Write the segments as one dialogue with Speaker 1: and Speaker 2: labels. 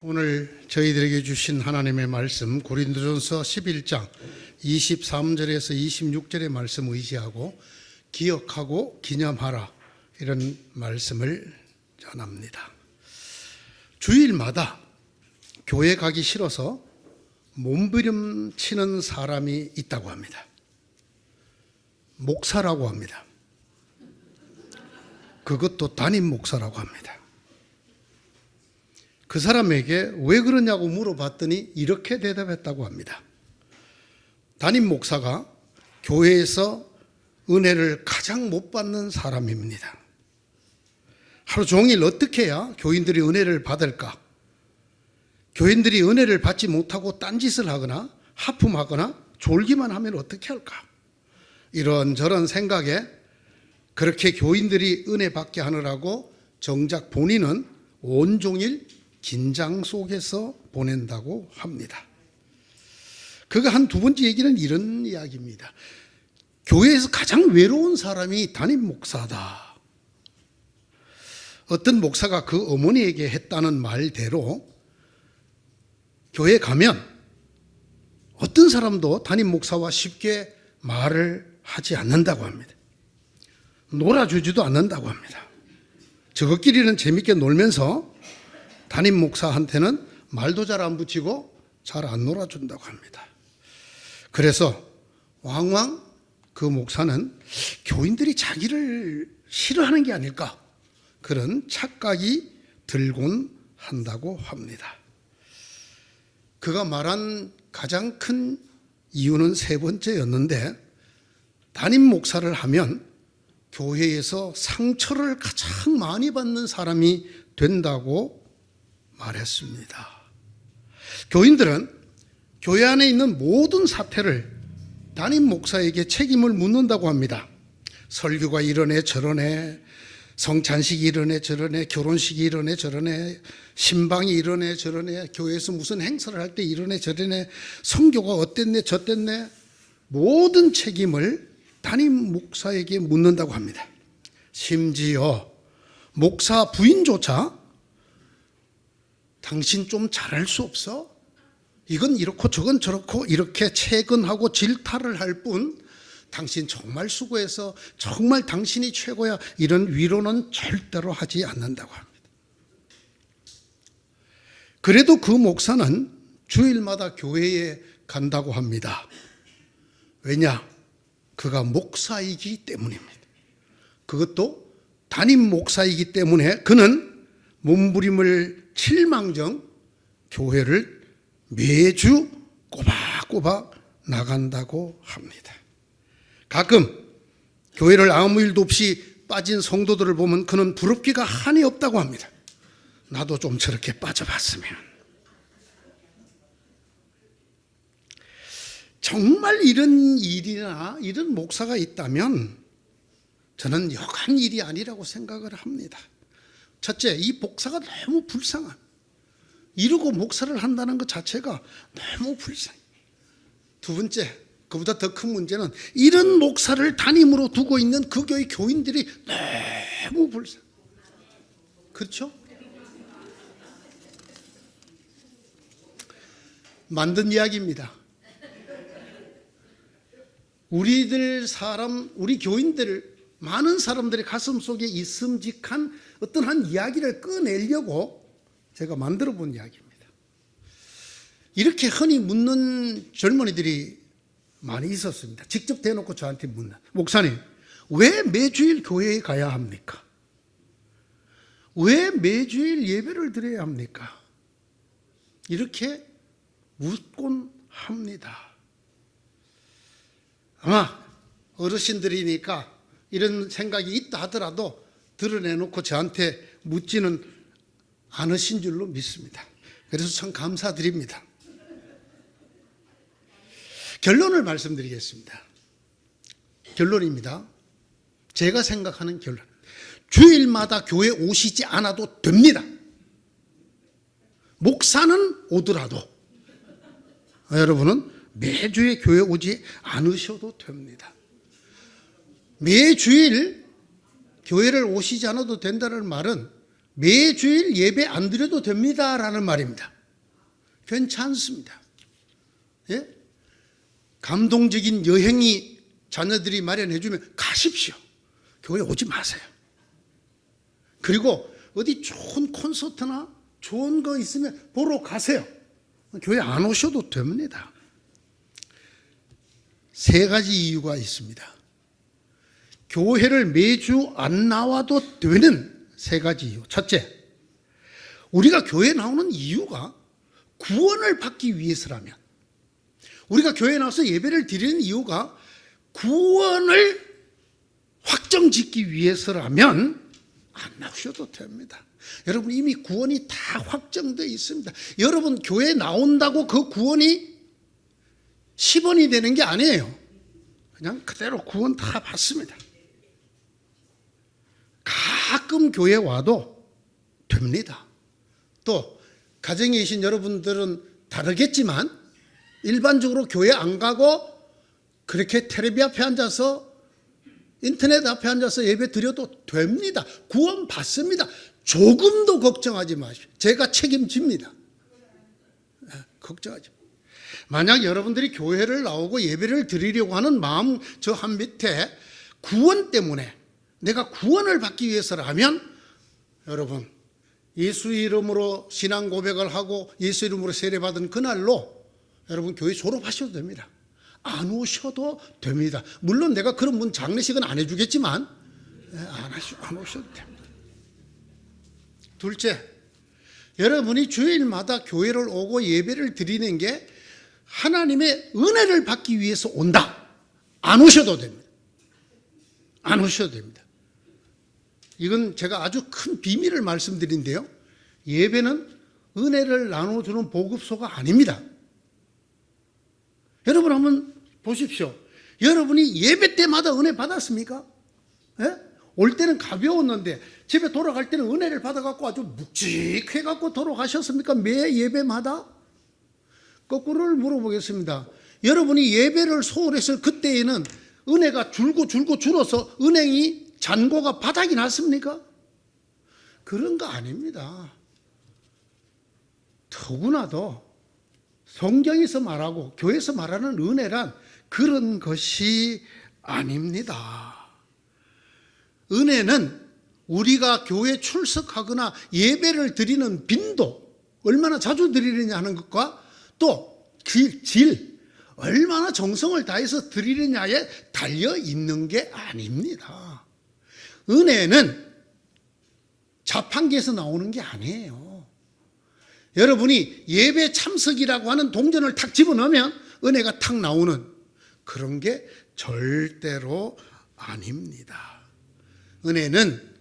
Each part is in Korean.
Speaker 1: 오늘 저희들에게 주신 하나님의 말씀 고린도전서 11장 23절에서 26절의 말씀 의지하고 기억하고 기념하라 이런 말씀을 전합니다. 주일마다 교회 가기 싫어서 몸부림치는 사람이 있다고 합니다. 목사라고 합니다. 그것도 담임 목사라고 합니다. 그 사람에게 왜 그러냐고 물어봤더니 이렇게 대답했다고 합니다. 담임 목사가 교회에서 은혜를 가장 못 받는 사람입니다. 하루 종일 어떻게 해야 교인들이 은혜를 받을까? 교인들이 은혜를 받지 못하고 딴짓을 하거나 하품하거나 졸기만 하면 어떻게 할까? 이런저런 생각에 그렇게 교인들이 은혜 받게 하느라고 정작 본인은 온종일 긴장 속에서 보낸다고 합니다. 그가 한 두 번째 얘기는 이런 이야기입니다. 교회에서 가장 외로운 사람이 담임 목사다. 어떤 목사가 그 어머니에게 했다는 말대로 교회 가면 어떤 사람도 담임 목사와 쉽게 말을 하지 않는다고 합니다. 놀아주지도 않는다고 합니다. 저것끼리는 재밌게 놀면서 담임 목사한테는 말도 잘 안 붙이고 잘 안 놀아준다고 합니다. 그래서 왕왕 그 목사는 교인들이 자기를 싫어하는 게 아닐까 그런 착각이 들곤 한다고 합니다. 그가 말한 가장 큰 이유는 세 번째였는데 담임 목사를 하면 교회에서 상처를 가장 많이 받는 사람이 된다고 말했습니다. 교인들은 교회 안에 있는 모든 사태를 담임 목사에게 책임을 묻는다고 합니다. 설교가 이러네 저러네, 성찬식이 이러네 저러네, 결혼식이 이러네 저러네, 신방이 이러네 저러네, 교회에서 무슨 행사를 할 때 이러네 저러네, 성교가 어땠네 저땠네, 모든 책임을 담임 목사에게 묻는다고 합니다. 심지어 목사 부인조차 당신 좀 잘할 수 없어? 이건 이렇고 저건 저렇고 이렇게 채근하고 질타를 할 뿐 당신 정말 수고해서 정말 당신이 최고야 이런 위로는 절대로 하지 않는다고 합니다. 그래도 그 목사는 주일마다 교회에 간다고 합니다. 왜냐? 그가 목사이기 때문입니다. 그것도 담임 목사이기 때문에 그는 몸부림을 칠망정 교회를 매주 꼬박꼬박 나간다고 합니다. 가끔 교회를 아무 일도 없이 빠진 성도들을 보면 그는 부럽기가 한이 없다고 합니다. 나도 좀 저렇게 빠져봤으면. 정말 이런 일이나 이런 목사가 있다면 저는 여간 일이 아니라고 생각을 합니다. 첫째, 이 목사가 너무 불쌍한, 이러고 목사를 한다는 것 자체가 너무 불쌍해. 두 번째, 그보다 더 큰 문제는 이런 목사를 담임으로 두고 있는 그 교회 교인들이 너무 불쌍해. 그렇죠? 만든 이야기입니다. 우리 교인들, 많은 사람들의 가슴 속에 있음직한 어떤 한 이야기를 꺼내려고 제가 만들어 본 이야기입니다. 이렇게 흔히 묻는 젊은이들이 많이 있었습니다. 직접 대놓고 저한테 묻는, 목사님, 왜 매주일 교회에 가야 합니까? 왜 매주일 예배를 드려야 합니까? 이렇게 묻곤 합니다. 아마 어르신들이니까 이런 생각이 있다 하더라도 드러내놓고 저한테 묻지는 않으신 줄로 믿습니다. 그래서 참 감사드립니다. 결론을 말씀드리겠습니다. 결론입니다. 제가 생각하는 결론. 주일마다 교회 오시지 않아도 됩니다. 목사는 오더라도 여러분은 매주에 교회 오지 않으셔도 됩니다. 매주일 교회를 오시지 않아도 된다는 말은 매주일 예배 안 드려도 됩니다라는 말입니다. 괜찮습니다. 예? 감동적인 여행이 자녀들이 마련해 주면 가십시오. 교회 오지 마세요. 그리고 어디 좋은 콘서트나 좋은 거 있으면 보러 가세요. 교회 안 오셔도 됩니다. 세 가지 이유가 있습니다. 교회를 매주 안 나와도 되는 세 가지 이유. 첫째, 우리가 교회에 나오는 이유가 구원을 받기 위해서라면, 우리가 교회에 나와서 예배를 드리는 이유가 구원을 확정짓기 위해서라면 안 나오셔도 됩니다. 여러분, 이미 구원이 다 확정되어 있습니다. 여러분 교회에 나온다고 그 구원이 10원이 되는 게 아니에요. 그냥 그대로 구원 다 받습니다. 가끔 교회 와도 됩니다. 또 가정에 계신 여러분들은 다르겠지만 일반적으로 교회 안 가고 그렇게 텔레비 앞에 앉아서 인터넷 앞에 앉아서 예배 드려도 됩니다. 구원 받습니다. 조금도 걱정하지 마십시오. 제가 책임집니다. 걱정하지 마십시오. 만약 여러분들이 교회를 나오고 예배를 드리려고 하는 마음 저 한 밑에 구원 때문에, 내가 구원을 받기 위해서라면, 여러분 예수 이름으로 신앙 고백을 하고 예수 이름으로 세례받은 그날로 여러분 교회 졸업하셔도 됩니다. 안 오셔도 됩니다. 물론 내가 그런 분 장례식은 안 해주겠지만 안 오셔도 됩니다. 둘째, 여러분이 주일마다 교회를 오고 예배를 드리는 게 하나님의 은혜를 받기 위해서 온다. 안 오셔도 됩니다. 안 오셔도 됩니다. 이건 제가 아주 큰 비밀을 말씀드린데요, 예배는 은혜를 나눠주는 보급소가 아닙니다. 여러분 한번 보십시오. 여러분이 예배 때마다 은혜 받았습니까? 예? 올 때는 가벼웠는데 집에 돌아갈 때는 은혜를 받아갖고 아주 묵직해갖고 돌아가셨습니까? 매 예배마다? 거꾸로를 물어보겠습니다. 여러분이 예배를 소홀했을 그때에는 은혜가 줄어서 은행이 잔고가 바닥이 났습니까? 그런 거 아닙니다. 더구나도 성경에서 말하고 교회에서 말하는 은혜란 그런 것이 아닙니다. 은혜는 우리가 교회 출석하거나 예배를 드리는 빈도, 얼마나 자주 드리느냐 하는 것과 또 질, 얼마나 정성을 다해서 드리느냐에 달려 있는 게 아닙니다. 은혜는 자판기에서 나오는 게 아니에요. 여러분이 예배 참석이라고 하는 동전을 탁 집어넣으면 은혜가 탁 나오는 그런 게 절대로 아닙니다. 은혜는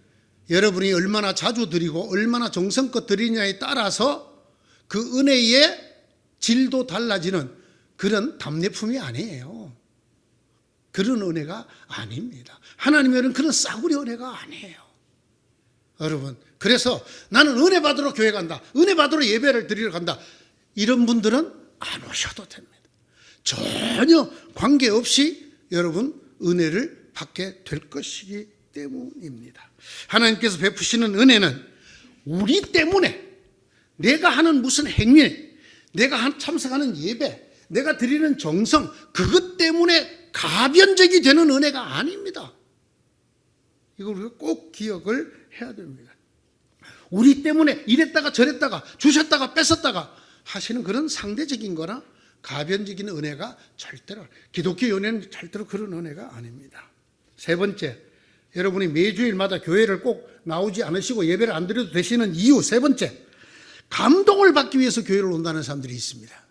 Speaker 1: 여러분이 얼마나 자주 드리고 얼마나 정성껏 드리냐에 따라서 그 은혜의 질도 달라지는 그런 답례품이 아니에요. 그런 은혜가 아닙니다. 하나님의 은혜는 그런 싸구려 은혜가 아니에요. 여러분, 그래서 나는 은혜 받으러 교회 간다, 은혜 받으러 예배를 드리러 간다, 이런 분들은 안 오셔도 됩니다. 전혀 관계없이 여러분 은혜를 받게 될 것이기 때문입니다. 하나님께서 베푸시는 은혜는 우리 때문에, 내가 하는 무슨 행위, 내가 참석하는 예배, 내가 드리는 정성, 그것 때문에 가변적이 되는 은혜가 아닙니다. 이걸 우리가 꼭 기억을 해야 됩니다. 우리 때문에 이랬다가 저랬다가 주셨다가 뺏었다가 하시는 그런 상대적인 거나 가변적인 은혜가 절대로, 기독교 연애는 절대로 그런 은혜가 아닙니다. 세 번째, 여러분이 매주일마다 교회를 꼭 나오지 않으시고 예배를 안 드려도 되시는 이유, 세 번째, 감동을 받기 위해서 교회를 온다는 사람들이 있습니다.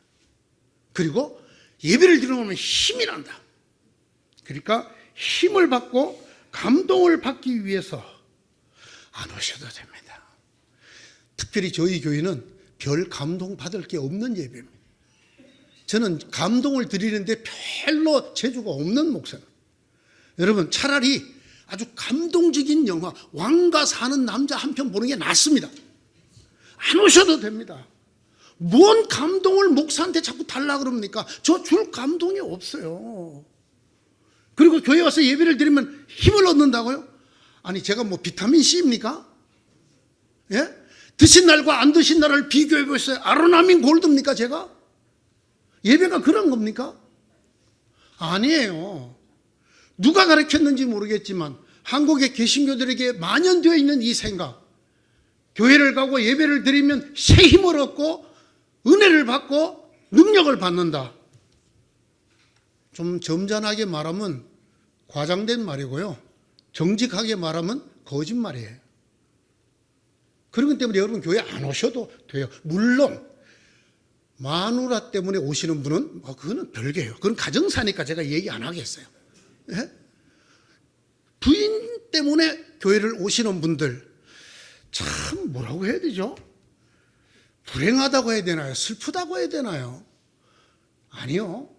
Speaker 1: 그리고 예배를 드리면 힘이 난다. 그러니까 힘을 받고 감동을 받기 위해서 안 오셔도 됩니다. 특별히 저희 교회는 별 감동 받을 게 없는 예배입니다. 저는 감동을 드리는데 별로 재주가 없는 목사입니다. 여러분, 차라리 아주 감동적인 영화 왕과 사는 남자 한 편 보는 게 낫습니다. 안 오셔도 됩니다. 뭔 감동을 목사한테 자꾸 달라 그럽니까? 저 줄 감동이 없어요. 그리고 교회 와서 예배를 드리면 힘을 얻는다고요? 아니, 제가 뭐 비타민 C입니까? 예? 드신 날과 안 드신 날을 비교해 보세요. 아로나민 골드입니까 제가? 예배가 그런 겁니까? 아니에요. 누가 가르쳤는지 모르겠지만 한국의 개신교들에게 만연되어 있는 이 생각, 교회를 가고 예배를 드리면 새 힘을 얻고 은혜를 받고 능력을 받는다. 좀 점잖하게 말하면 과장된 말이고요, 정직하게 말하면 거짓말이에요. 그렇기 때문에 여러분 교회 안 오셔도 돼요. 물론 마누라 때문에 오시는 분은 그거는 별개예요. 그건 가정사니까 제가 얘기 안 하겠어요. 예? 부인 때문에 교회를 오시는 분들 참 뭐라고 해야 되죠? 불행하다고 해야 되나요? 슬프다고 해야 되나요? 아니요.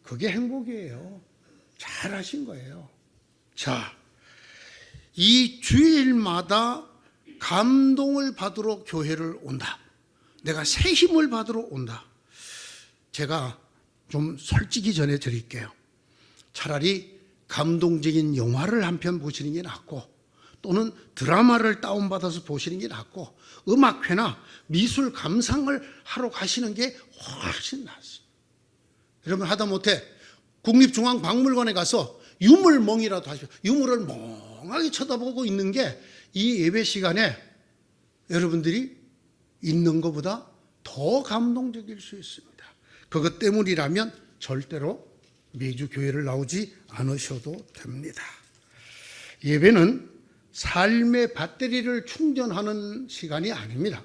Speaker 1: 그게 행복이에요. 잘하신 거예요. 자, 이 주일마다 감동을 받으러 교회를 온다. 내가 새 힘을 받으러 온다. 제가 좀 솔직히 전해 드릴게요. 차라리 감동적인 영화를 한 편 보시는 게 낫고, 또는 드라마를 다운받아서 보시는 게 낫고, 음악회나 미술 감상을 하러 가시는 게 훨씬 낫습니다. 여러분 하다못해 국립중앙박물관에 가서 유물멍이라도 하시오. 유물을 멍하게 쳐다보고 있는 게 이 예배 시간에 여러분들이 있는 것보다 더 감동적일 수 있습니다. 그것 때문이라면 절대로 매주 교회를 나오지 않으셔도 됩니다. 예배는 삶의 배터리를 충전하는 시간이 아닙니다.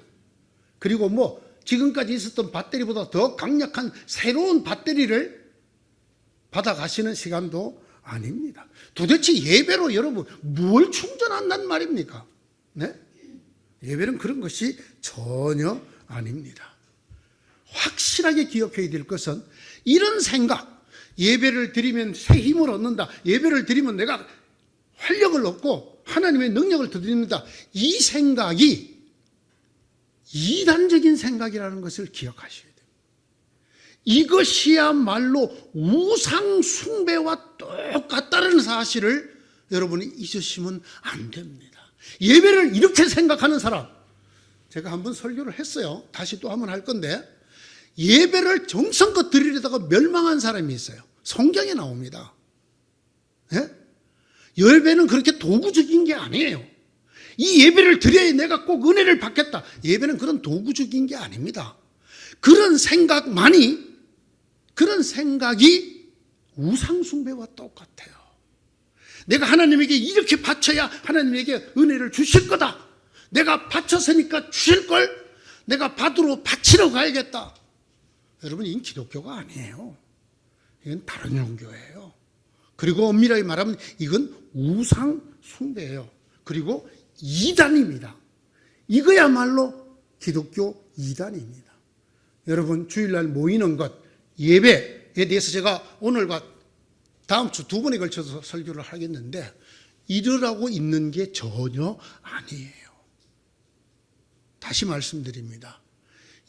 Speaker 1: 그리고 지금까지 있었던 배터리보다 더 강력한 새로운 배터리를 받아가시는 시간도 아닙니다. 도대체 예배로 여러분 뭘 충전한단 말입니까? 네? 예배는 그런 것이 전혀 아닙니다. 확실하게 기억해야 될 것은 이런 생각, 예배를 드리면 새 힘을 얻는다, 예배를 드리면 내가 활력을 얻고 하나님의 능력을 드립니다, 이 생각이 이단적인 생각이라는 것을 기억하셔야 돼요. 이것이야말로 우상 숭배와 똑같다는 사실을 여러분이 잊으시면 안 됩니다. 예배를 이렇게 생각하는 사람, 제가 한번 설교를 했어요. 다시 또 한번 할 건데, 예배를 정성껏 드리려다가 멸망한 사람이 있어요. 성경에 나옵니다. 예? 예배는 그렇게 도구적인 게 아니에요. 이 예배를 드려야 내가 꼭 은혜를 받겠다. 예배는 그런 도구적인 게 아닙니다. 그런 생각이 우상숭배와 똑같아요. 내가 하나님에게 이렇게 바쳐야 하나님에게 은혜를 주실 거다. 내가 바쳤으니까 주실 걸, 내가 바치러 가야겠다. 여러분, 이건 기독교가 아니에요. 이건 다른 종교예요. 그리고 엄밀하게 말하면 이건 우상숭배예요. 그리고 이단입니다. 이거야말로 기독교 이단입니다. 여러분, 주일날 모이는 것, 예배에 대해서 제가 오늘과 다음 주 두 번에 걸쳐서 설교를 하겠는데, 이러라고 있는 게 전혀 아니에요. 다시 말씀드립니다.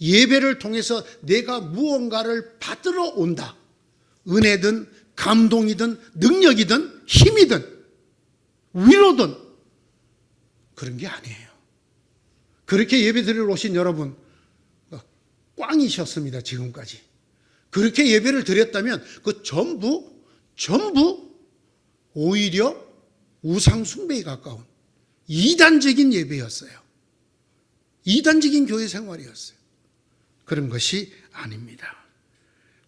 Speaker 1: 예배를 통해서 내가 무언가를 받으러 온다. 은혜든 감동이든 능력이든 힘이든 위로든 그런 게 아니에요. 그렇게 예배드리러 오신 여러분 꽝이셨습니다. 지금까지. 그렇게 예배를 드렸다면 그 전부 오히려 우상숭배에 가까운 이단적인 예배였어요. 이단적인 교회 생활이었어요. 그런 것이 아닙니다.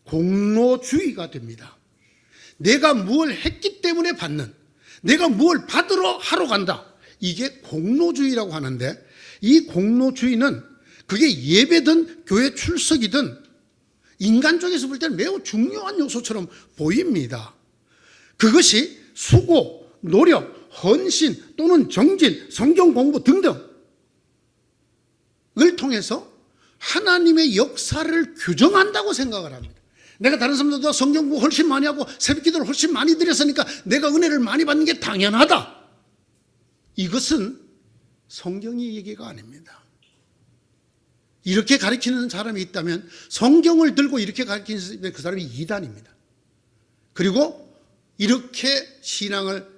Speaker 1: 공로주의가 됩니다. 내가 무엇을 했기 때문에 받는, 내가 무엇을 받으러 하러 간다. 이게 공로주의라고 하는데, 이 공로주의는 그게 예배든 교회 출석이든 인간 쪽에서 볼 때는 매우 중요한 요소처럼 보입니다. 그것이 수고, 노력, 헌신 또는 정진, 성경 공부 등등을 통해서 하나님의 역사를 규정한다고 생각을 합니다. 내가 다른 사람들보다 성경 공부 훨씬 많이 하고 새벽 기도를 훨씬 많이 드렸으니까 내가 은혜를 많이 받는 게 당연하다. 이것은 성경의 얘기가 아닙니다. 이렇게 가르치는 사람이 있다면, 성경을 들고 이렇게 가르치는 그 사람이 이단입니다. 그리고 이렇게 신앙을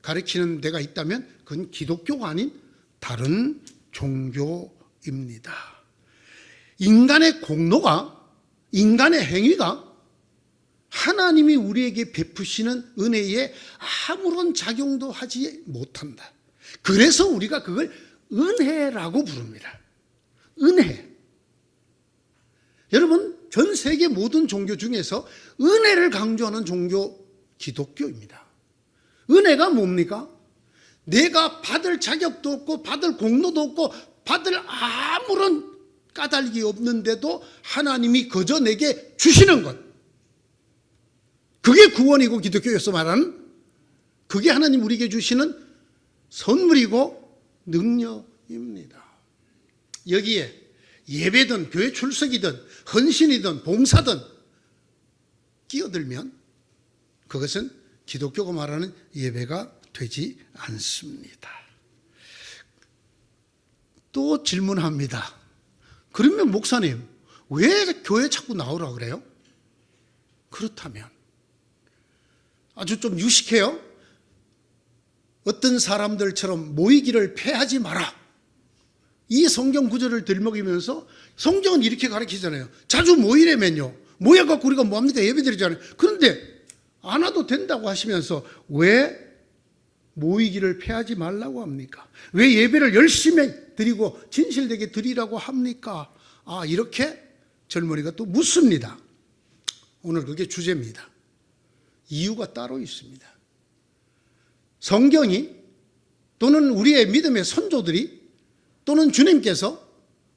Speaker 1: 가르치는 데가 있다면 그건 기독교가 아닌 다른 종교입니다. 인간의 공로가, 인간의 행위가 하나님이 우리에게 베푸시는 은혜에 아무런 작용도 하지 못한다. 그래서 우리가 그걸 은혜라고 부릅니다. 은혜. 여러분, 전 세계 모든 종교 중에서 은혜를 강조하는 종교 기독교입니다. 은혜가 뭡니까? 내가 받을 자격도 없고 받을 공로도 없고 받을 아무런 까닭이 없는데도 하나님이 그저 내게 주시는 것. 그게 구원이고 기독교에서 말하는, 그게 하나님 우리에게 주시는 선물이고 능력입니다. 여기에 예배든 교회 출석이든 헌신이든 봉사든 끼어들면 그것은 기독교가 말하는 예배가 되지 않습니다. 또 질문합니다. 그러면 목사님, 왜 교회 자꾸 나오라 그래요? 그렇다면 아주 좀 유식해요. 어떤 사람들처럼 모이기를 패하지 마라. 이 성경 구절을 들먹이면서 성경은 이렇게 가르치잖아요. 자주 모이려면요. 모여갖고 우리가 뭐합니까? 예배드리잖아요. 그런데 안 와도 된다고 하시면서 왜 모이기를 패하지 말라고 합니까? 왜 예배를 열심히 드리고 진실되게 드리라고 합니까? 이렇게 젊은이가 또 묻습니다. 오늘 그게 주제입니다. 이유가 따로 있습니다. 성경이 또는 우리의 믿음의 선조들이 또는 주님께서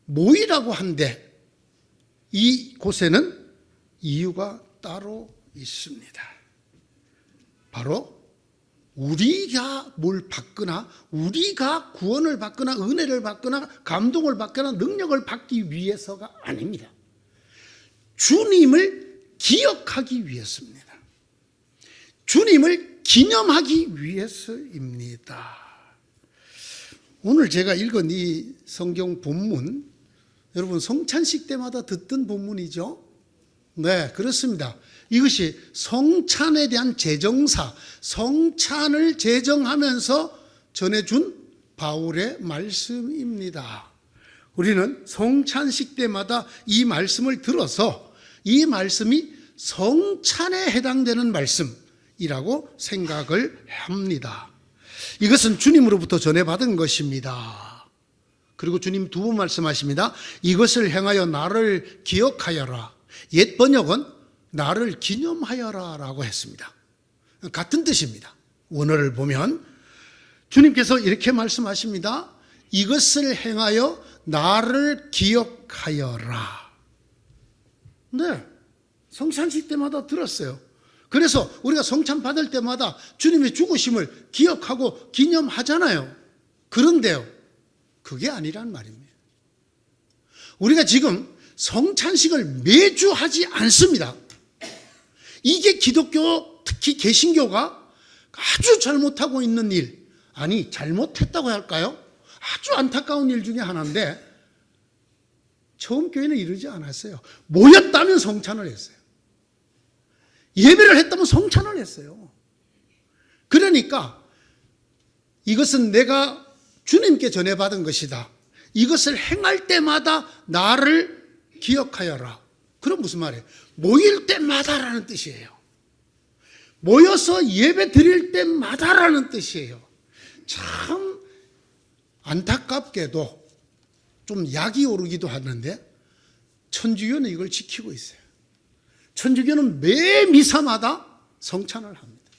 Speaker 1: 모이라고 한데 이곳에는 이유가 따로 있습니다. 바로 우리가 뭘 받거나 우리가 구원을 받거나 은혜를 받거나 감동을 받거나 능력을 받기 위해서가 아닙니다. 주님을 기억하기 위해서입니다. 주님을 기념하기 위해서입니다. 오늘 제가 읽은 이 성경 본문, 여러분 성찬식 때마다 듣던 본문이죠? 네, 그렇습니다. 이것이 성찬에 대한 제정사, 성찬을 제정하면서 전해준 바울의 말씀입니다. 우리는 성찬식 때마다 이 말씀을 들어서 이 말씀이 성찬에 해당되는 말씀이라고 생각을 합니다. 이것은 주님으로부터 전해받은 것입니다. 그리고 주님 두 번 말씀하십니다. 이것을 행하여 나를 기억하여라. 옛 번역은 나를 기념하여라 라고 했습니다. 같은 뜻입니다. 원어를 보면 주님께서 이렇게 말씀하십니다. 이것을 행하여 나를 기억하여라. 네, 성찬식 때마다 들었어요. 그래서 우리가 성찬 받을 때마다 주님의 죽으심을 기억하고 기념하잖아요. 그런데요, 그게 아니란 말입니다. 우리가 지금 성찬식을 매주 하지 않습니다. 이게 기독교, 특히 개신교가 아주 잘못하고 있는 일, 아니 잘못했다고 할까요? 아주 안타까운 일 중에 하나인데, 처음 교회는 이러지 않았어요. 모였다면 성찬을 했어요. 예배를 했다면 성찬을 했어요. 그러니까 이것은 내가 주님께 전해받은 것이다. 이것을 행할 때마다 나를 기억하여라. 그럼 무슨 말이에요? 모일 때마다라는 뜻이에요. 모여서 예배 드릴 때마다라는 뜻이에요. 참 안타깝게도 좀 약이 오르기도 하는데 천주교는 이걸 지키고 있어요. 천주교는 매 미사마다 성찬을 합니다.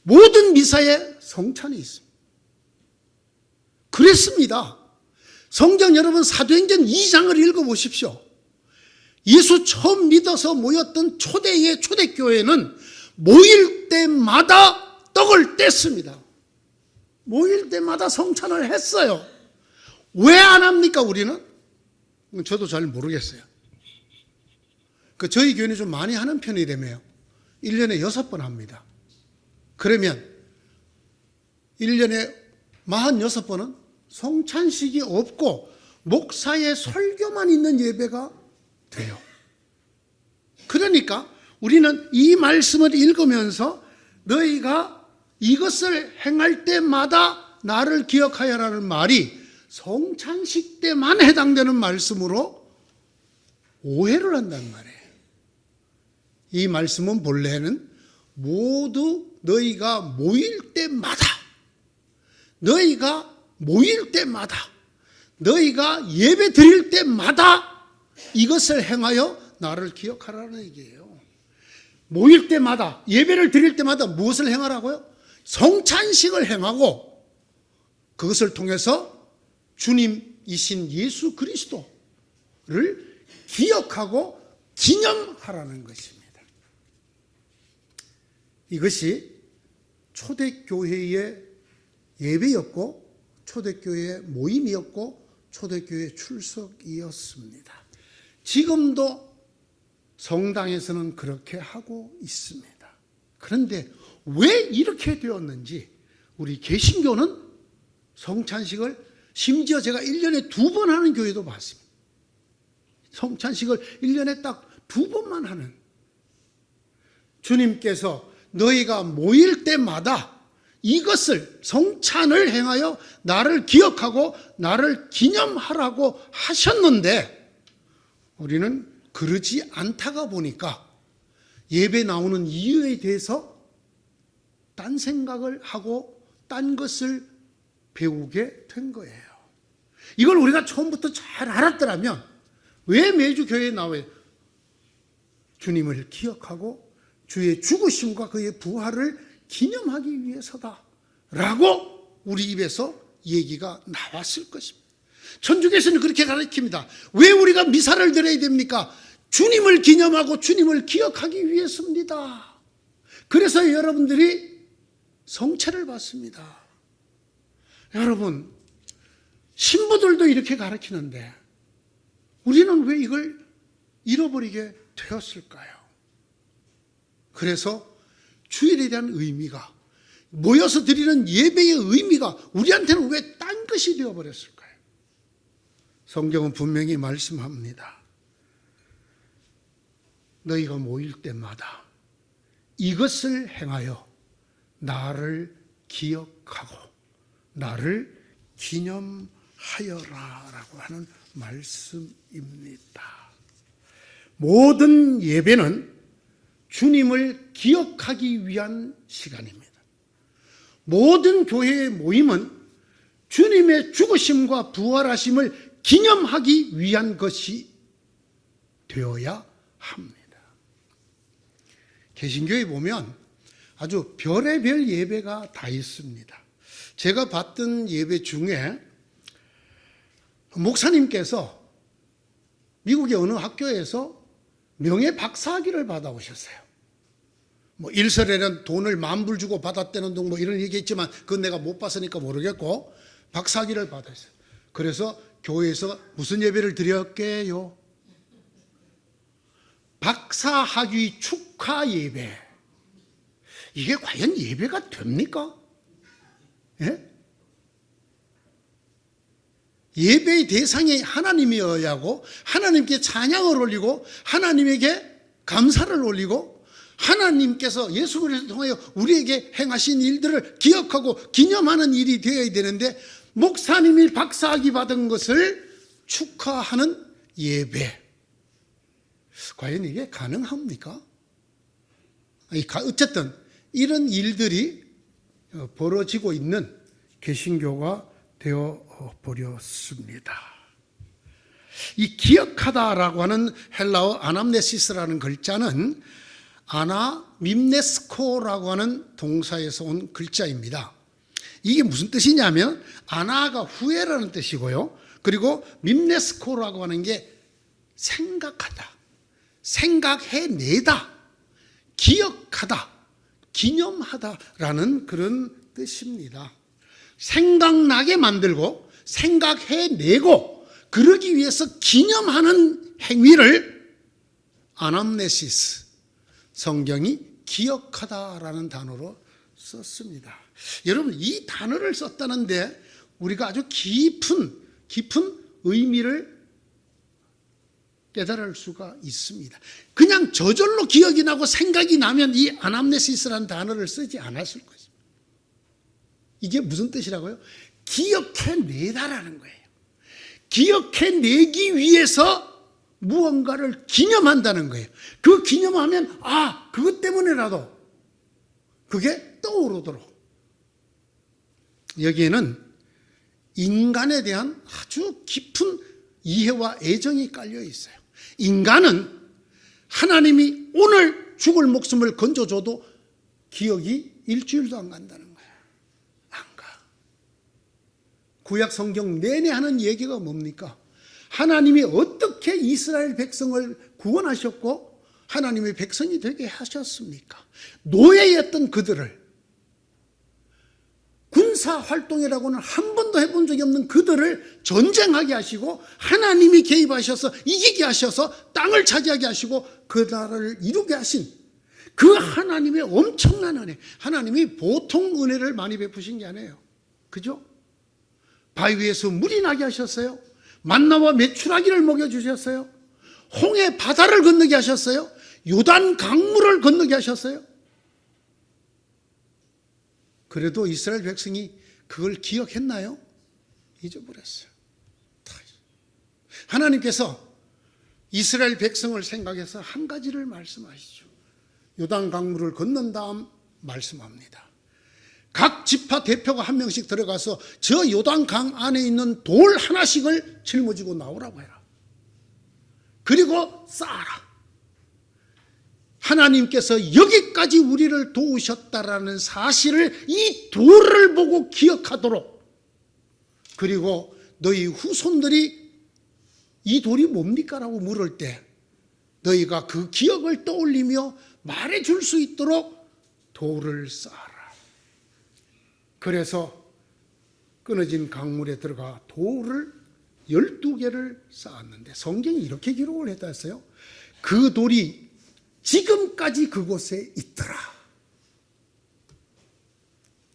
Speaker 1: 모든 미사에 성찬이 있습니다. 그랬습니다. 성경 여러분 사도행전 2장을 읽어보십시오. 예수 처음 믿어서 모였던 초대의 초대교회는 모일 때마다 떡을 뗐습니다. 모일 때마다 성찬을 했어요. 왜 안 합니까 우리는? 저도 잘 모르겠어요. 저희 교회는 좀 많이 하는 편이라며요. 1년에 6번 합니다. 그러면 1년에 46번은 성찬식이 없고 목사의 설교만 있는 예배가 돼요. 그러니까 우리는 이 말씀을 읽으면서 너희가 이것을 행할 때마다 나를 기억하여라는 말이 성찬식 때만 해당되는 말씀으로 오해를 한단 말이에요. 이 말씀은 본래는 모두 너희가 모일 때마다, 너희가 예배 드릴 때마다 이것을 행하여 나를 기억하라는 얘기예요. 모일 때마다, 예배를 드릴 때마다 무엇을 행하라고요? 성찬식을 행하고 그것을 통해서 주님이신 예수 그리스도를 기억하고 기념하라는 것입니다. 이것이 초대교회의 예배였고, 초대교회의 모임이었고, 초대교회의 출석이었습니다. 지금도 성당에서는 그렇게 하고 있습니다. 그런데 왜 이렇게 되었는지, 우리 개신교는 성찬식을 심지어 제가 1년에 2번 하는 교회도 봤습니다. 성찬식을 1년에 딱 2번만 하는, 주님께서 너희가 모일 때마다 이것을, 성찬을 행하여 나를 기억하고 나를 기념하라고 하셨는데 우리는 그러지 않다가 보니까 예배 나오는 이유에 대해서 딴 생각을 하고 딴 것을 배우게 된 거예요. 이걸 우리가 처음부터 잘 알았더라면 왜 매주 교회에 나와요? 주님을 기억하고 주의 죽으심과 그의 부활을 기념하기 위해서다 라고 우리 입에서 얘기가 나왔을 것입니다. 천주교에서는 그렇게 가르칩니다. 왜 우리가 미사를 드려야 됩니까? 주님을 기념하고 주님을 기억하기 위해서입니다. 그래서 여러분들이 성체를 받습니다. 여러분, 신부들도 이렇게 가르치는데 우리는 왜 이걸 잃어버리게 되었을까요? 그래서 주일에 대한 의미가, 모여서 드리는 예배의 의미가 우리한테는 왜 딴 것이 되어버렸을까요? 성경은 분명히 말씀합니다. 너희가 모일 때마다 이것을 행하여 나를 기억하고 나를 기념하여라 라고 하는 말씀입니다. 모든 예배는 주님을 기억하기 위한 시간입니다. 모든 교회의 모임은 주님의 죽으심과 부활하심을 기념하기 위한 것이 되어야 합니다. 개신교에 보면 아주 별의별 예배가 다 있습니다. 제가 봤던 예배 중에 목사님께서 미국의 어느 학교에서 명예 박사학위를 받아오셨어요. 뭐 일설에는 돈을 10,000불 주고 받았다는 등 뭐 이런 얘기했지만 그건 내가 못 봤으니까 모르겠고 박사학위를 받았어요. 그래서 교회에서 무슨 예배를 드렸게요? 박사학위 축하 예배. 이게 과연 예배가 됩니까? 예? 예배의 대상이 하나님이어야 하고 하나님께 찬양을 올리고 하나님에게 감사를 올리고 하나님께서 예수 그리스도를 통하여 우리에게 행하신 일들을 기억하고 기념하는 일이 되어야 되는데 목사님이 박사학위 받은 것을 축하하는 예배. 과연 이게 가능합니까? 어쨌든 이런 일들이 벌어지고 있는 개신교가 되어버렸습니다. 이 기억하다라고 하는 헬라어 아남네시스라는 글자는 아나밈네스코라고 하는 동사에서 온 글자입니다. 이게 무슨 뜻이냐면 아나가 후회라는 뜻이고요. 그리고 밈네스코라고 하는 게 생각하다, 생각해내다, 기억하다, 기념하다라는 그런 뜻입니다. 생각나게 만들고 생각해내고 그러기 위해서 기념하는 행위를 아남네시스, 성경이 기억하다라는 단어로 썼습니다. 여러분, 이 단어를 썼다는데 우리가 아주 깊은 의미를 깨달을 수가 있습니다. 그냥 저절로 기억이 나고 생각이 나면 이 아남네시스라는 단어를 쓰지 않았을 것입니다. 이게 무슨 뜻이라고요? 기억해내다라는 거예요. 기억해내기 위해서 무언가를 기념한다는 거예요. 그 기념하면 그것 때문에라도 그게 떠오르도록. 여기에는 인간에 대한 아주 깊은 이해와 애정이 깔려 있어요. 인간은 하나님이 오늘 죽을 목숨을 건져줘도 기억이 일주일도 안 간다는 거예요. 안 가. 구약 성경 내내 하는 얘기가 뭡니까? 하나님이 어떻게 이스라엘 백성을 구원하셨고 하나님의 백성이 되게 하셨습니까? 노예였던 그들을, 군사활동이라고는 한 번도 해본 적이 없는 그들을 전쟁하게 하시고 하나님이 개입하셔서 이기게 하셔서 땅을 차지하게 하시고 그 나라를 이루게 하신 그 하나님의 엄청난 은혜. 하나님이 보통 은혜를 많이 베푸신 게 아니에요. 그죠? 바위 위에서 물이 나게 하셨어요. 만나와 메추라기를 먹여주셨어요. 홍해 바다를 건너게 하셨어요. 요단 강물을 건너게 하셨어요. 그래도 이스라엘 백성이 그걸 기억했나요? 잊어버렸어요. 하나님께서 이스라엘 백성을 생각해서 한 가지를 말씀하시죠. 요단 강물을 건넌 다음 말씀합니다. 각 지파 대표가 한 명씩 들어가서 저 요단 강 안에 있는 돌 하나씩을 짊어지고 나오라고 해라. 그리고 쌓아라. 하나님께서 여기까지 우리를 도우셨다라는 사실을 이 돌을 보고 기억하도록. 그리고 너희 후손들이 이 돌이 뭡니까? 라고 물을 때 너희가 그 기억을 떠올리며 말해줄 수 있도록 돌을 쌓아라. 그래서 끊어진 강물에 들어가 돌을 12개를 쌓았는데 성경이 이렇게 기록을 했다 했어요. 그 돌이 지금까지 그곳에 있더라.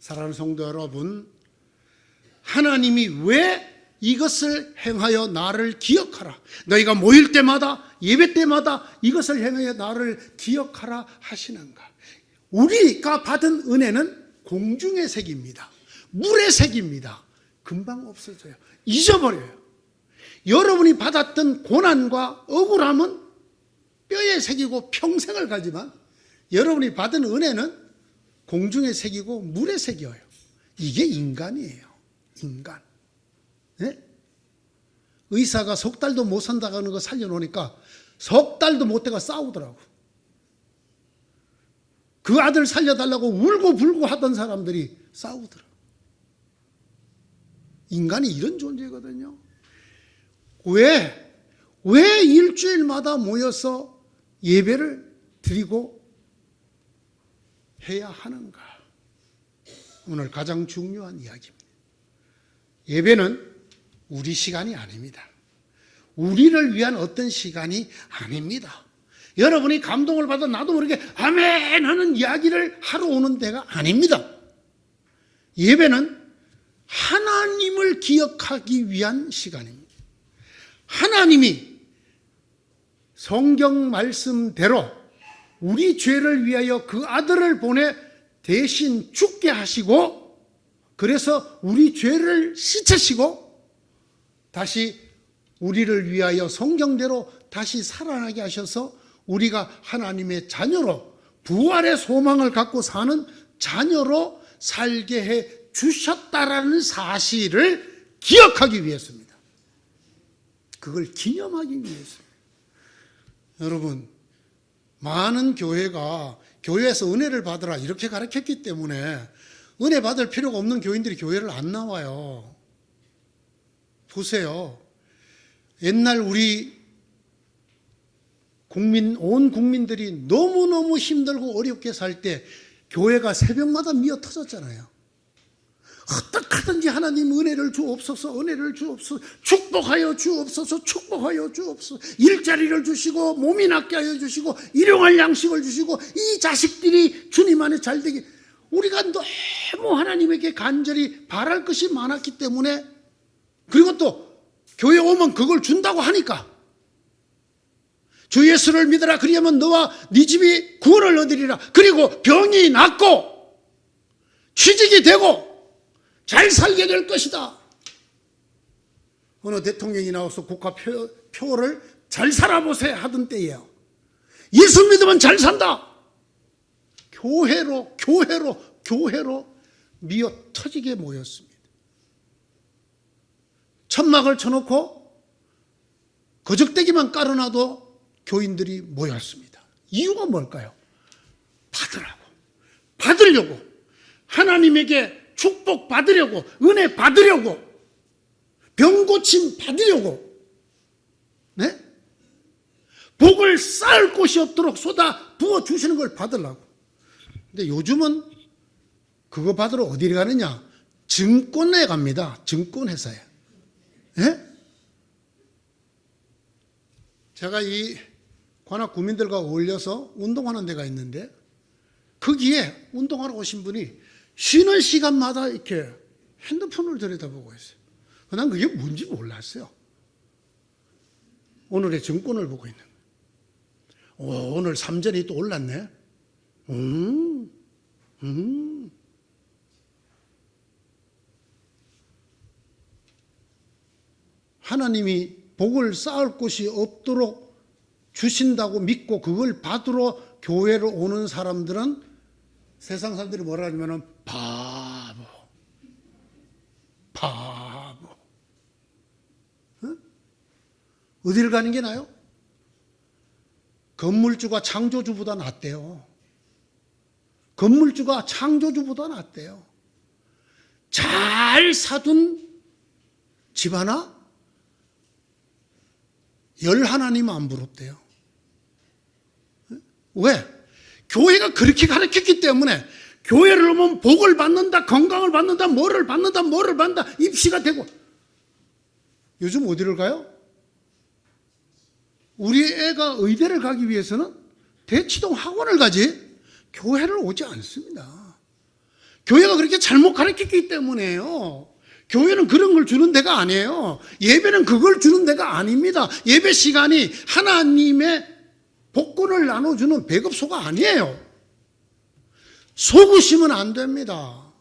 Speaker 1: 사랑하는 성도 여러분, 하나님이 왜 이것을 행하여 나를 기억하라, 너희가 모일 때마다 예배 때마다 이것을 행하여 나를 기억하라 하시는가? 우리가 받은 은혜는 공중의 색입니다. 물의 색입니다. 금방 없어져요. 잊어버려요. 여러분이 받았던 고난과 억울함은 뼈의 색이고 평생을 가지만 여러분이 받은 은혜는 공중의 색이고 물의 색이에요. 이게 인간이에요. 인간. 네? 의사가 석 달도 못 산다고 하는 거 살려놓으니까 석 달도 못 돼가 싸우더라고. 그 아들 살려달라고 울고 불고 하던 사람들이 싸우더라고. 인간이 이런 존재거든요. 왜 일주일마다 모여서 예배를 드리고 해야 하는가? 오늘 가장 중요한 이야기입니다. 예배는 우리 시간이 아닙니다. 우리를 위한 어떤 시간이 아닙니다. 여러분이 감동을 받아 나도 모르게 아멘 하는 이야기를 하러 오는 데가 아닙니다. 예배는 하나님을 기억하기 위한 시간입니다. 하나님이 성경 말씀대로 우리 죄를 위하여 그 아들을 보내 대신 죽게 하시고, 그래서 우리 죄를 씻으시고 다시 우리를 위하여 성경대로 다시 살아나게 하셔서 우리가 하나님의 자녀로, 부활의 소망을 갖고 사는 자녀로 살게 해 주셨다라는 사실을 기억하기 위해서입니다. 그걸 기념하기 위해서입니다. 여러분, 많은 교회가 교회에서 은혜를 받으라 이렇게 가르쳤기 때문에 은혜 받을 필요가 없는 교인들이 교회를 안 나와요. 보세요. 옛날 우리 온 국민들이 너무너무 힘들고 어렵게 살 때 교회가 새벽마다 미어 터졌잖아요. 어떡하든지 하나님 은혜를 주옵소서, 은혜를 주옵소서, 축복하여 주옵소서, 축복하여 주옵소서, 일자리를 주시고 몸이 낫게 하여 주시고 일용할 양식을 주시고 이 자식들이 주님 안에 잘되게. 우리가 너무 하나님에게 간절히 바랄 것이 많았기 때문에, 그리고 또 교회 오면 그걸 준다고 하니까 주 예수를 믿어라 그리하면 너와 네 집이 구원을 얻으리라. 그리고 병이 낫고 취직이 되고 잘 살게 될 것이다. 어느 대통령이 나와서 국가 표를 잘 살아보세요 하던 때예요. 예수 믿으면 잘 산다. 교회로 미어 터지게 모였습니다. 천막을 쳐놓고 거적대기만 깔아놔도 교인들이 모였습니다. 이유가 뭘까요? 받으려고, 하나님에게 축복 받으려고, 은혜 받으려고, 병 고침 받으려고, 네? 복을 쌓을 곳이 없도록 쏟아 부어 주시는 걸 받으려고. 근데 요즘은 그거 받으러 어디를 가느냐? 증권에 갑니다. 증권회사에. 예? 제가 이 관악 구민들과 어울려서 운동하는 데가 있는데 거기에 운동하러 오신 분이 쉬는 시간마다 이렇게 핸드폰을 들여다보고 있어요. 난 그게 뭔지 몰랐어요. 오늘의 증권을 보고 있는 거예요. 오늘 삼전이 또 올랐네. 하나님이 복을 쌓을 곳이 없도록 주신다고 믿고 그걸 받으러 교회로 오는 사람들은 세상 사람들이 뭐라 하냐면 바보. 어디를 가는 게 나아요? 건물주가 창조주보다 낫대요. 건물주가 창조주보다 낫대요. 잘 사둔 집 하나? 열 하나님 안 부럽대요. 왜? 교회가 그렇게 가르쳤기 때문에 교회를 오면 복을 받는다, 건강을 받는다, 뭐를 받는다, 입시가 되고. 요즘 어디를 가요? 우리 애가 의대를 가기 위해서는 대치동 학원을 가지 교회를 오지 않습니다. 교회가 그렇게 잘못 가르쳤기 때문에요. 교회는 그런 걸 주는 데가 아니에요. 예배는 그걸 주는 데가 아닙니다. 예배 시간이 하나님의 복권을 나눠주는 배급소가 아니에요. 속으시면 안 됩니다.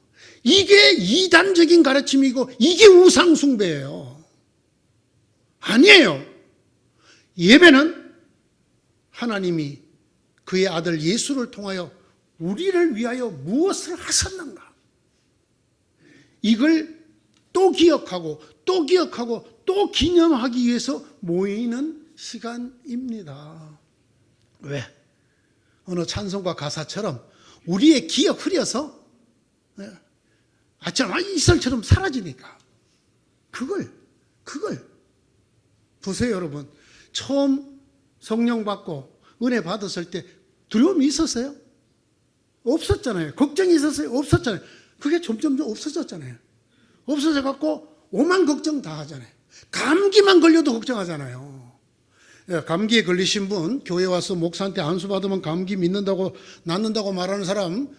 Speaker 1: 이게 이단적인 가르침이고 이게 우상숭배예요. 아니에요. 예배는 하나님이 그의 아들 예수를 통하여 우리를 위하여 무엇을 하셨는가? 이걸 또 기억하고 또 기념하기 위해서 모이는 시간입니다. 왜? 어느 찬송가 가사처럼 우리의 기억 흐려서 아침에 이슬처럼 사라지니까 그걸 보세요. 여러분, 처음 성령 받고 은혜 받았을 때 두려움이 있었어요? 없었잖아요. 걱정이 있었어요? 없었잖아요. 그게 점점 없어졌잖아요. 없어져 갖고 오만 걱정 다 하잖아요. 감기만 걸려도 걱정하잖아요. 감기에 걸리신 분, 교회 와서 목사한테 안수 받으면 감기 믿는다고 낫는다고 말하는 사람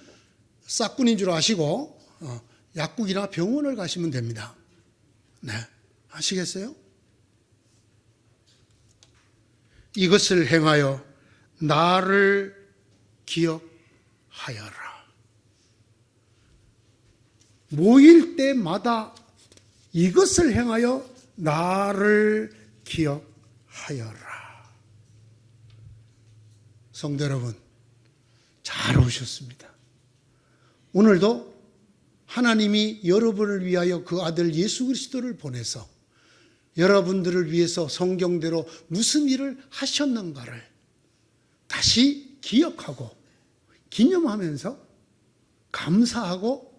Speaker 1: 싹군인 줄 아시고 약국이나 병원을 가시면 됩니다. 네, 아시겠어요? 이것을 행하여 나를 기억하여라. 모일 때마다 이것을 행하여 나를 기억하여라. 성도 여러분, 잘 오셨습니다. 오늘도 하나님이 여러분을 위하여 그 아들 예수 그리스도를 보내서 여러분들을 위해서 성경대로 무슨 일을 하셨는가를 다시 기억하고 기념하면서 감사하고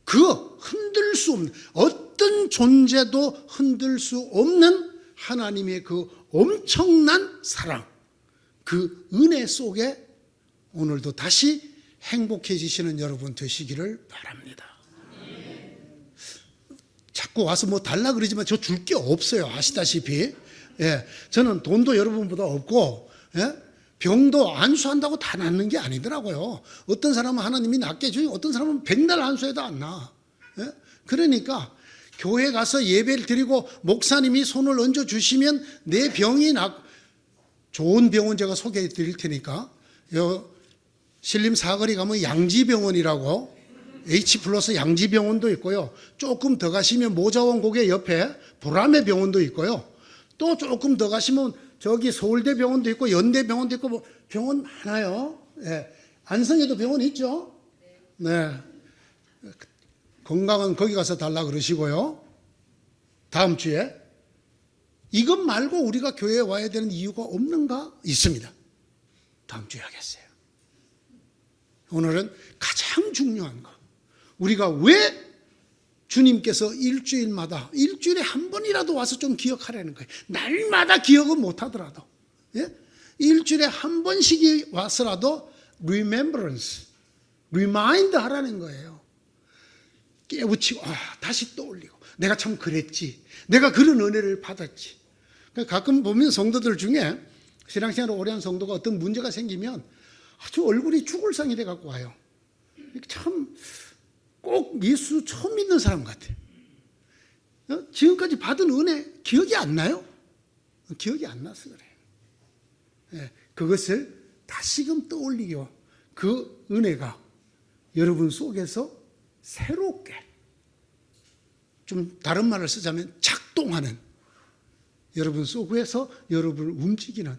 Speaker 1: 그 흔들 수 없는, 어떤 존재도 흔들 수 없는 하나님의 그 엄청난 사랑, 그 은혜 속에 오늘도 다시 행복해지시는 여러분 되시기를 바랍니다. 자꾸 와서 뭐 달라 그러지만 저 줄 게 없어요. 아시다시피. 예, 저는 돈도 여러분보다 없고, 예? 병도 안수한다고 다 낫는 게 아니더라고요. 어떤 사람은 하나님이 낫게 해주고 어떤 사람은 백날 안수해도 안 나. 예? 그러니까 교회 가서 예배를 드리고 목사님이 손을 얹어 주시면 내 병이 좋은 병원 제가 소개해 드릴 테니까 신림 사거리 가면 양지병원이라고 H 플러스 양지병원도 있고요. 조금 더 가시면 모자원 고개 옆에 보라매 병원도 있고요. 또 조금 더 가시면 저기 서울대 병원도 있고 연대 병원도 있고 뭐 병원 많아요. 예. 안성에도 병원 있죠. 네. 건강은 거기 가서 달라 그러시고요. 다음 주에 이것 말고 우리가 교회에 와야 되는 이유가 없는가? 있습니다. 다음 주에 하겠어요. 오늘은 가장 중요한 거. 우리가 왜 주님께서 일주일에 한 번이라도 와서 좀 기억하라는 거예요. 날마다 기억은 못 하더라도. 예? 일주일에 한 번씩 와서라도 remembrance, remind 하라는 거예요. 깨우치고, 다시 떠올리고. 내가 참 그랬지. 내가 그런 은혜를 받았지. 가끔 보면 성도들 중에 신앙생활을 오래 한 성도가 어떤 문제가 생기면 아주 얼굴이 죽을 상이 돼갖고 와요. 참 꼭 예수 처음 믿는 사람 같아요. 지금까지 받은 은혜 기억이 안 나요? 기억이 안 나서 그래요. 예, 그것을 다시금 떠올리고 그 은혜가 여러분 속에서 새롭게, 좀 다른 말을 쓰자면 작동하는, 여러분 속에서 여러분을 움직이는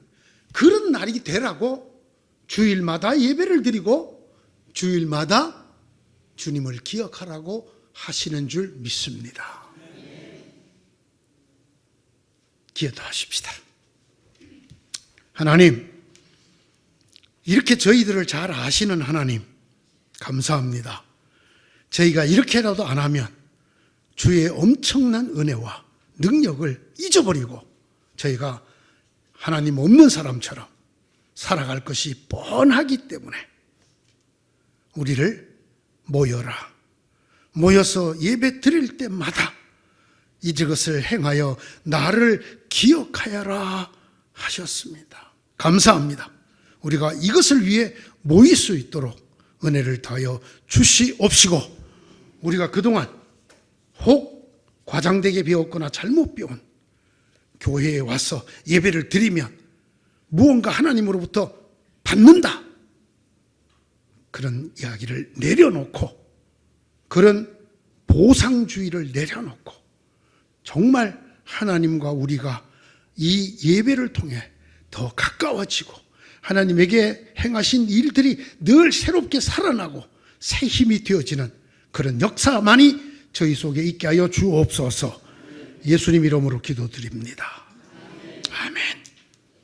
Speaker 1: 그런 날이 되라고 주일마다 예배를 드리고 주일마다 주님을 기억하라고 하시는 줄 믿습니다. 기도하십시다. 하나님, 이렇게 저희들을 잘 아시는 하나님, 감사합니다. 저희가 이렇게라도 안 하면 주의 엄청난 은혜와 능력을 잊어버리고 저희가 하나님 없는 사람처럼 살아갈 것이 뻔하기 때문에 우리를 모여서 예배 드릴 때마다 이것을 행하여 나를 기억하여라 하셨습니다. 감사합니다. 우리가 이것을 위해 모일 수 있도록 은혜를 더하여 주시옵시고, 우리가 그동안 혹 과장되게 배웠거나 잘못 배운 교회에 와서 예배를 드리면 무언가 하나님으로부터 받는다, 그런 이야기를 내려놓고, 그런 보상주의를 내려놓고 정말 하나님과 우리가 이 예배를 통해 더 가까워지고 하나님에게 행하신 일들이 늘 새롭게 살아나고 새 힘이 되어지는 그런 역사만이 저희 속에 있게 하여 주옵소서. 예수님 이름으로 기도드립니다. 아멘.